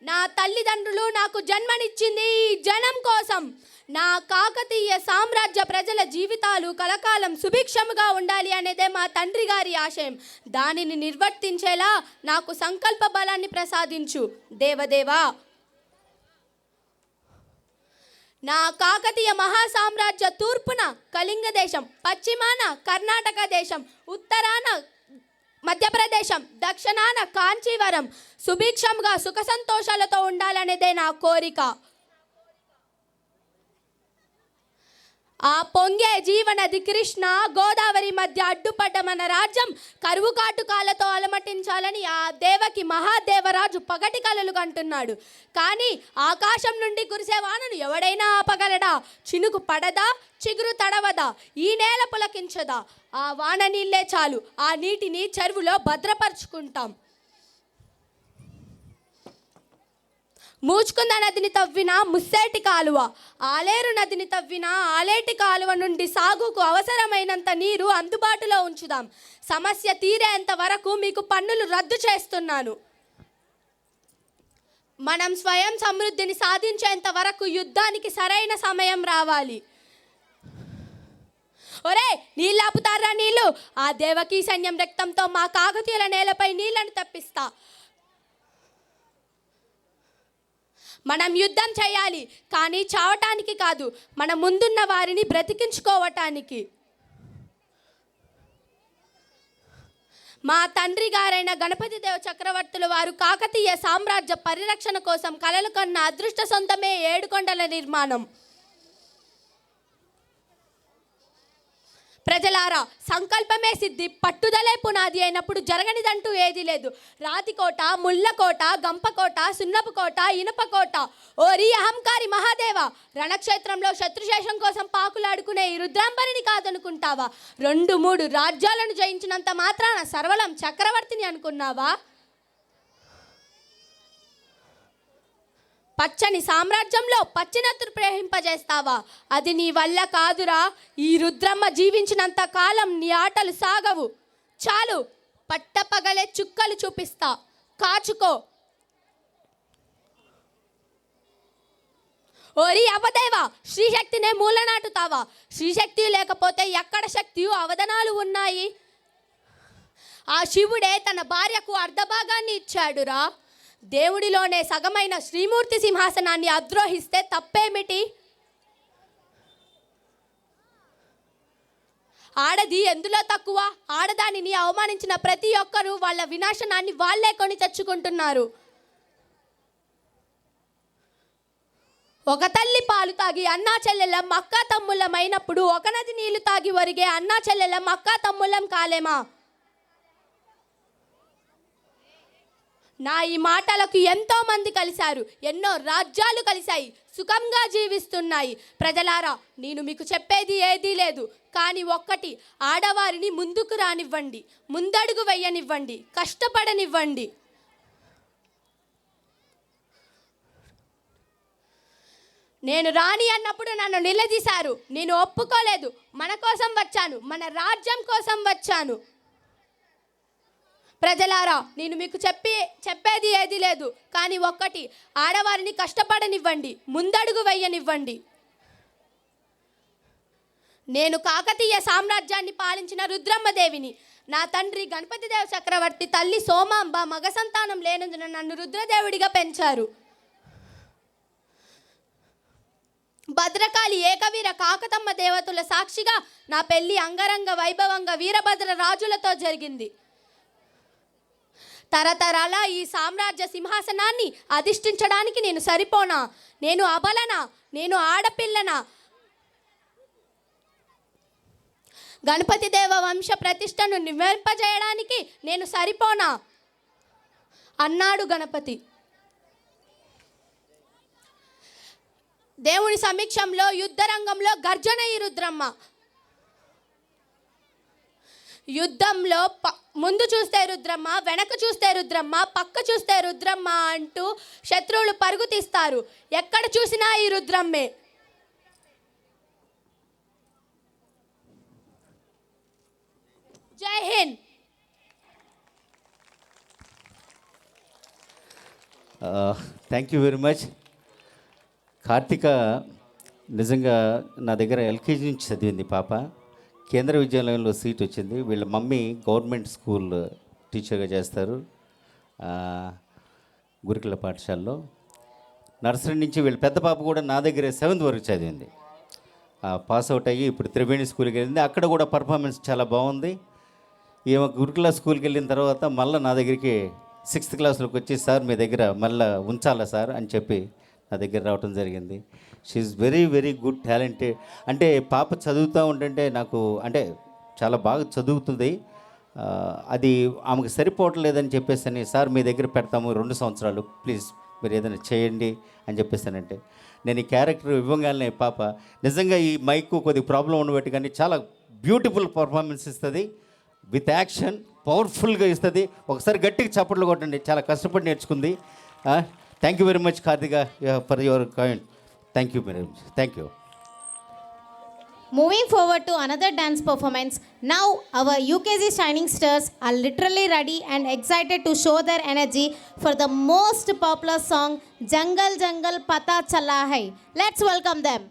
నా తల్లిదండ్రులు నాకు జన్మనిచ్చింది ఈ జనం కోసం. నా కాకతీయ సామ్రాజ్య ప్రజల జీవితాలు కలకాలం సుభిక్షముగా ఉండాలి అనేదే మా తండ్రి గారి ఆశయం. దానిని నిర్వర్తించేలా నాకు సంకల్ప బలాన్ని ప్రసాదించు దేవదేవా. నా కాకతీయ మహాసామ్రాజ్య తూర్పున కళింగ దేశం, పశ్చిమాన కర్ణాటక దేశం, ఉత్తరాన మధ్యప్రదేశం, దక్షిణాన కాంచీవరం సుభిక్షంగా సుఖ సంతోషాలతో ఉండాలనేదే నా కోరిక. ఆ పొంగే జీవనది కృష్ణ గోదావరి మధ్య అడ్డుపడ్డ మన రాజ్యం కరువు కాటుకాలతో అలమటించాలని ఆ దేవకి మహాదేవరాజు పగటి కలలు కంటున్నాడు. కానీ ఆకాశం నుండి కురిసే వానను ఎవడైనా ఆపగలడా? చినుకు పడదా, చిగురు తడవదా, ఈ నేల పులకించదా? ఆ వాన నీళ్ళే చాలు, ఆ నీటిని చెరువులో భద్రపరుచుకుంటాం. మూచుకుంద నదిని తవ్విన ముస్సేటి కాలువ, ఆలేరు నదిని తవ్విన ఆలేటి కాలువ నుండి సాగుకు అవసరమైనంత నీరు అందుబాటులో ఉంచుదాం. సమస్య తీరేంత వరకు మీకు పన్నులు రద్దు చేస్తున్నాను. మనం స్వయం సమృద్ధిని సాధించేంత వరకు యుద్ధానికి సరైన సమయం రావాలి. ఒరే నీళ్ళు ఆపుతారా నీళ్ళు? ఆ దేవకీ సైన్యం రక్తంతో మా కాకతీయుల నేలపై నీళ్లను తప్పిస్తా. మనం యుద్ధం చేయాలి, కానీ చావటానికి కాదు, మన ముందున్న వారిని బ్రతికించుకోవటానికి. మా తండ్రి గారైన గణపతిదేవ చక్రవర్తుల వారు కాకతీయ సామ్రాజ్య పరిరక్షణ కోసం కలలు కన్న అదృష్ట సొంతమే ఏడుకొండల నిర్మాణం. ప్రజలారా, సంకల్పమే సిద్ధి, పట్టుదలే పునాది అయినప్పుడు జరగనిదంటూ ఏదీ లేదు. రాతికోట, ముళ్ళకోట, గంపకోట, సున్నపుకోట, ఇనుపకోట. ఓరి అహంకారి మహాదేవ, రణక్షేత్రంలో శత్రుశేషం కోసం పాకులాడుకునే ఈ రుద్రాంబరిని కాదనుకుంటావా? 2-3 రాజ్యాలను జయించినంత మాత్రాన సర్వలం చక్రవర్తిని అనుకున్నావా? పచ్చని సామ్రాజ్యంలో పచ్చినత్తురు ప్రవహింపజేస్తావా? అది నీ వల్ల కాదురా. ఈ రుద్రమ్మ జీవించినంత కాలం నీ ఆటలు సాగవు. చాలు, పట్టపగలే చుక్కలు చూపిస్తా, కాచుకో. ఓరి అవదేవా, శ్రీశక్తినే మూలనాటుతావా? శ్రీశక్తి లేకపోతే ఎక్కడ శక్తి అవదనాలు ఉన్నాయి? ఆ శివుడే తన భార్యకు అర్ధభాగాన్ని ఇచ్చాడురా. దేవుడిలోనే సగమైన శ్రీమూర్తి సింహాసనాన్ని అద్రోహిస్తే తప్పేమిటి? ఆడది ఎందులో తక్కువ? ఆడదానిని అవమానించిన ప్రతి ఒక్కరూ వాళ్ళ వినాశనాన్ని వాళ్ళే కొని తెచ్చుకుంటున్నారు. ఒక తల్లి పాలు తాగి అన్నా చెల్లెలం అక్కా తమ్ముళ్ళమైనప్పుడు ఒక నది నీళ్లు తాగి ఒరిగే అన్నా చెల్లెలం అక్కా తమ్ముళ్ళం కాలేమా? నా ఈ మాటలకు ఎంతో మంది కలిశారు, ఎన్నో రాజ్యాలు కలిశాయి, సుఖంగా జీవిస్తున్నాయి. ప్రజలారా, నేను మీకు చెప్పేది ఏదీ లేదు, కానీ ఒక్కటి, ఆడవారిని ముందుకు రానివ్వండి, ముందడుగు వెయ్యనివ్వండి, కష్టపడనివ్వండి. నేను రాణి అన్నప్పుడు నన్ను నిలదీశారు, నేను ఒప్పుకోలేదు. మన కోసం వచ్చాను, మన రాజ్యం కోసం వచ్చాను. ప్రజలారా, నేను మీకు చెప్పేది ఏదీ లేదు, కానీ ఒక్కటి, ఆడవారిని కష్టపడనివ్వండి, ముందడుగు వెయ్యనివ్వండి. నేను కాకతీయ సామ్రాజ్యాన్ని పాలించిన రుద్రమ్మదేవిని. నా తండ్రి గణపతిదేవ చక్రవర్తి తల్లి సోమాంబ మగ సంతానం లేనందున నన్ను రుద్రదేవుడిగా పెంచారు. భద్రకాళి ఏకవీర కాకతమ్మ దేవతల సాక్షిగా నా పెళ్లి అంగరంగ వైభవంగా వీరభద్ర రాజులతో జరిగింది. తరతరాల ఈ సామ్రాజ్య సింహాసనాన్ని అధిష్ఠించడానికి నేను సరిపోనా? నేను అబలనా? నేను ఆడపిల్లనా? గణపతి దేవ వంశ ప్రతిష్టను నివర్తింపజేయడానికి నేను సరిపోనా అన్నాడు గణపతి. దేవుని సమీక్షంలో యుద్ధరంగంలో గర్జన ఈ రుద్రమ్మ. యుద్ధంలో ముందు చూస్తే రుద్రమ్మ, వెనక చూస్తే రుద్రమ్మ, పక్క చూస్తే రుద్రమ్మ అంటూ శత్రువులు పరుగు తీస్తారు. ఎక్కడ చూసినా ఈ రుద్రమ్మే. జై Hind. Thank you very much. Karthika నిజంగా నా దగ్గర ఎల్కేజీ నుంచి చదివింది పాప. కేంద్ర విద్యాలయంలో సీట్ వచ్చింది. వీళ్ళ మమ్మీ గవర్నమెంట్ స్కూల్ టీచర్గా చేస్తారు గురుకుల పాఠశాలలో. నర్సరీ నుంచి వీళ్ళ పెద్ద పాప కూడా నా దగ్గరే 7th వరకు చదివింది. పాస్ అవుట్ అయ్యి ఇప్పుడు త్రివేణి స్కూల్కి వెళ్ళింది. అక్కడ కూడా పర్ఫార్మెన్స్ చాలా బాగుంది. ఈమె గురుకుల స్కూల్కి వెళ్ళిన తర్వాత మళ్ళీ నా దగ్గరికి 6th క్లాస్లోకి వచ్చి, సార్ మీ దగ్గర మళ్ళీ ఉంచాలా సార్ అని చెప్పి నా దగ్గర రావడం జరిగింది. She very very good talented. అంటే పాప చదువుతూ ఉంటుంటే నాకు అంటే చాలా బాగా చదువుతుంది. అది ఆమెకు సరిపోవట్లేదని చెప్పేసి సార్ మీ దగ్గర పెడతాము 2 సంవత్సరాలు, ప్లీజ్ మీరు ఏదైనా చేయండి అని చెప్పేసానంటే, నేను ఈ క్యారెక్టర్ ఇవ్వగానే పాప నిజంగా ఈ మైక్ కొద్దిగా ప్రాబ్లం ఉండబట్టి కానీ చాలా బ్యూటిఫుల్ పర్ఫార్మెన్స్ ఇస్తుంది. విత్ యాక్షన్ పవర్ఫుల్గా ఇస్తుంది. ఒకసారి గట్టిగా చప్పట్లు కొట్టండి. చాలా కష్టపడి నేర్చుకుంది. Thank you very much Karthika for your comment. Thank you very much. Thank you. Moving forward to another dance performance, now our UKG Shining Stars are literally ready and excited to show their energy for the most popular song Jangal Jangal Pata Chala Hai. Let's welcome them.